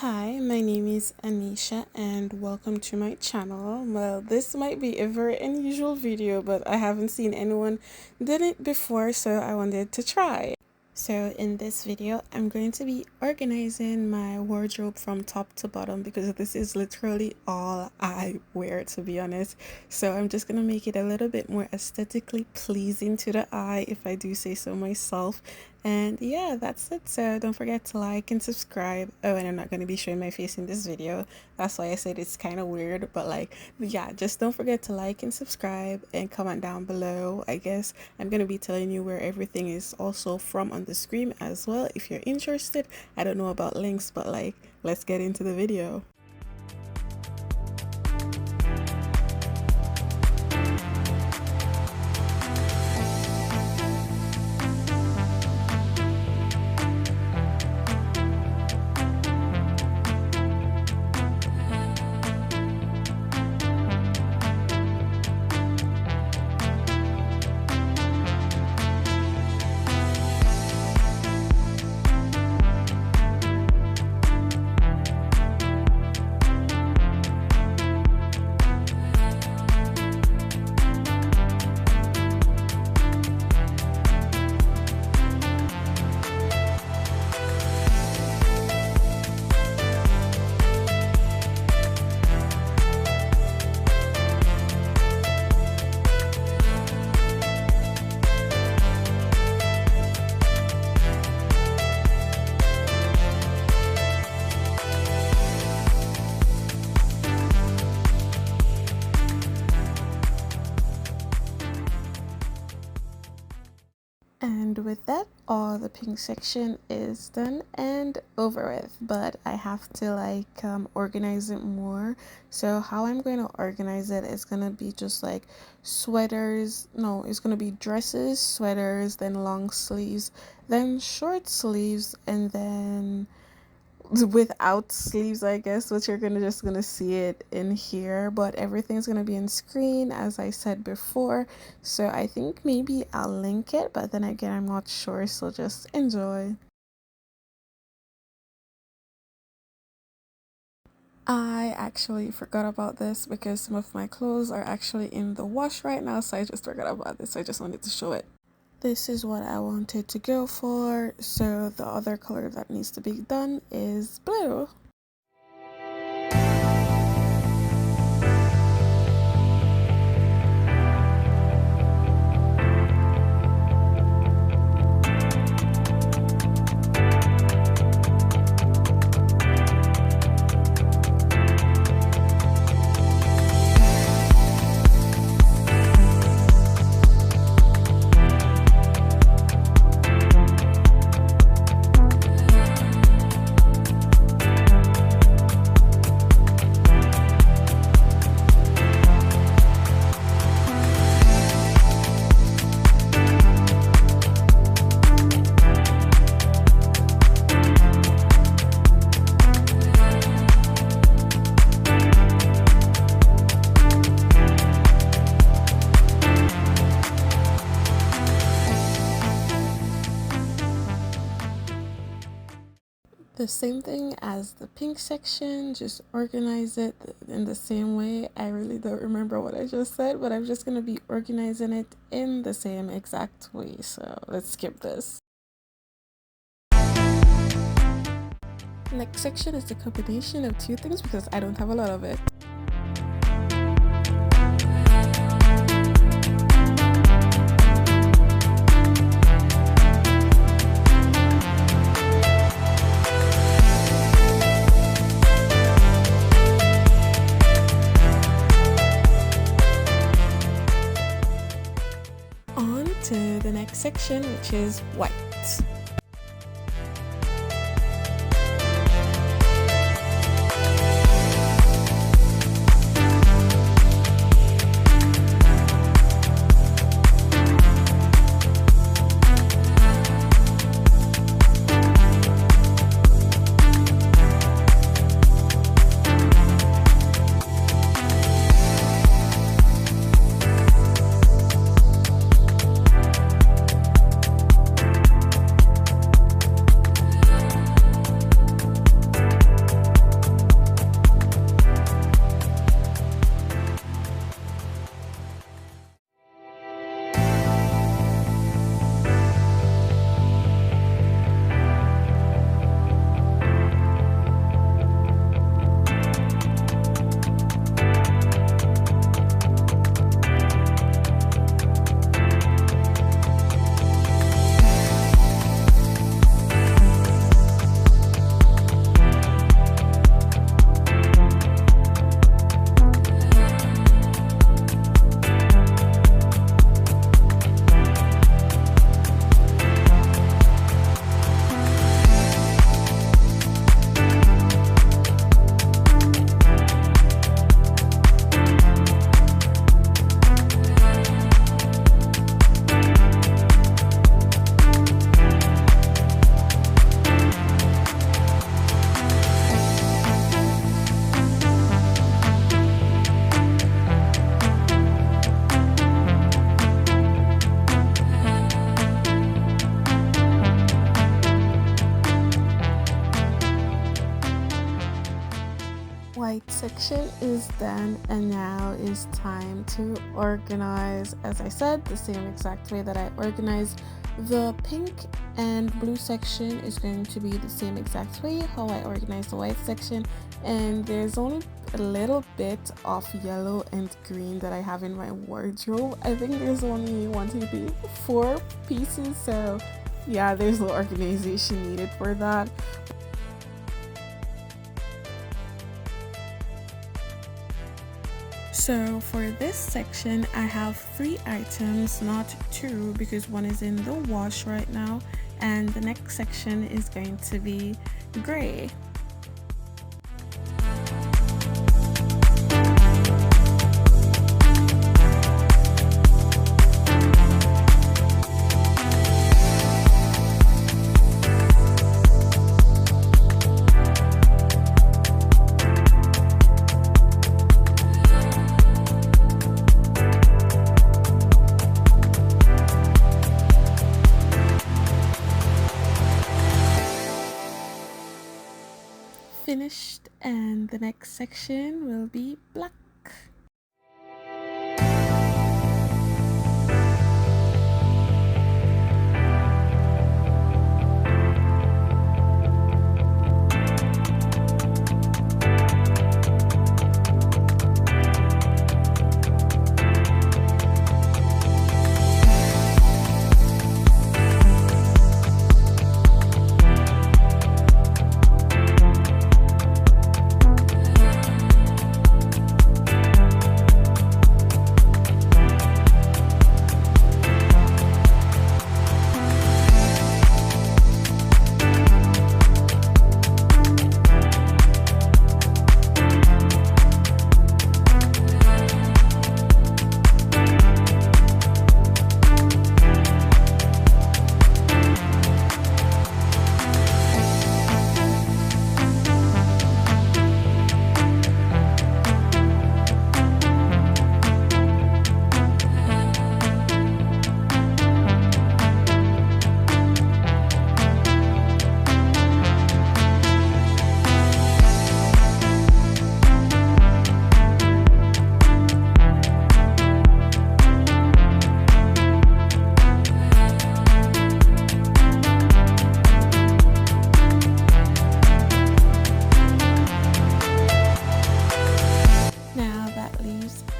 Hi, my name is Anisha and welcome to my channel. Well, this might be a very unusual video, but I haven't seen anyone did it before, so I wanted to try. So in this video, I'm going to be organizing my wardrobe from top to bottom because this is literally all I wear, to be honest. So I'm just going to make it a little bit more aesthetically pleasing to the eye, if I do say so myself. And yeah, that's it. So don't forget to like and subscribe. Oh, and I'm not going to be showing my face in this video. That's why I said it's kind of weird. But yeah, just don't forget to like and subscribe and comment down below. I guess I'm going to be telling you where everything is also from on the screen as well if you're interested. I don't know about links, but let's get into the video. And with that, all the pink section is done and over with, but I have to organize it more. So how I'm going to organize it is going to be just like sweaters. No, it's going to be dresses, sweaters, then long sleeves, then short sleeves, and then without sleeves, I guess, but you're gonna see it in here, but everything's gonna be in screen as I said before. So I think maybe I'll link it, but then again I'm not sure, so just enjoy. I actually forgot about this because some of my clothes are actually in the wash right now, so I just forgot about this. I just wanted to show it. This is what I wanted to go for, so the other color that needs to be done is blue. The same thing as the pink section, just organize it in the same way. I really don't remember what I just said, but I'm just going to be organizing it in the same exact way. So let's skip this. Next section is the combination of two things because I don't have a lot of it. To the next section, which is white. white section is done, and now is time to organize. As I said, the same exact way that I organized the pink and blue section is going to be the same exact way how I organize the white section, and there's only a little bit of yellow and green that I have in my wardrobe. I think there's only 4 pieces, so yeah, there's no organization needed for that. So for this section, I have 3 items, not 2, because one is in the wash right now, and the next section is going to be gray. Finished, and the next section will be black.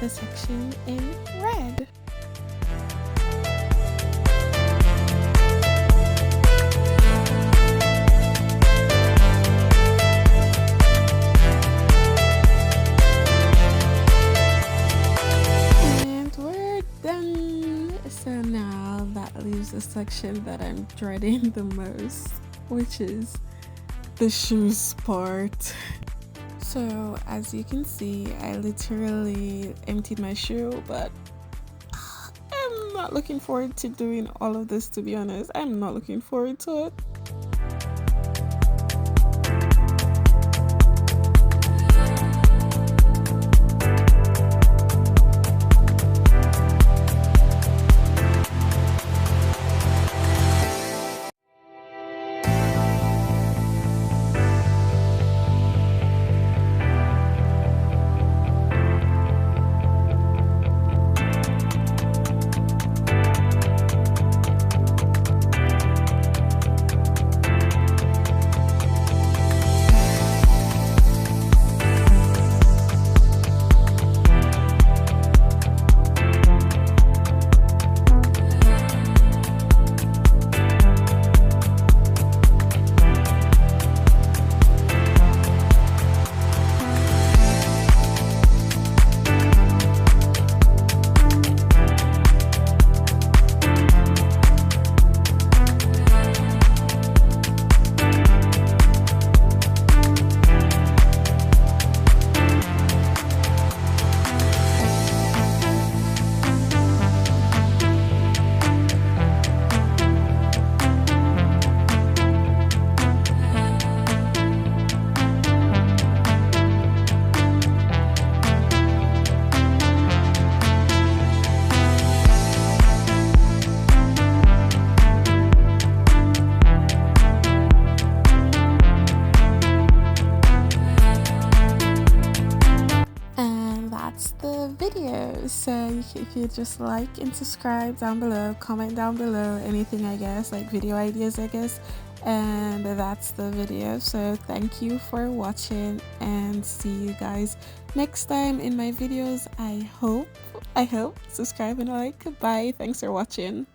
The section in red. And we're done. So now that leaves the section that I'm dreading the most, which is the shoes part. So as you can see, I literally emptied my shoe, but I'm not looking forward to doing all of this, to be honest. I'm not looking forward to it. the video. So if you just like and subscribe down below, comment down below anything, I guess, like video ideas, I guess. And that's the video. So thank you for watching, and see you guys next time in my videos. I hope subscribe and like. Bye, thanks for watching.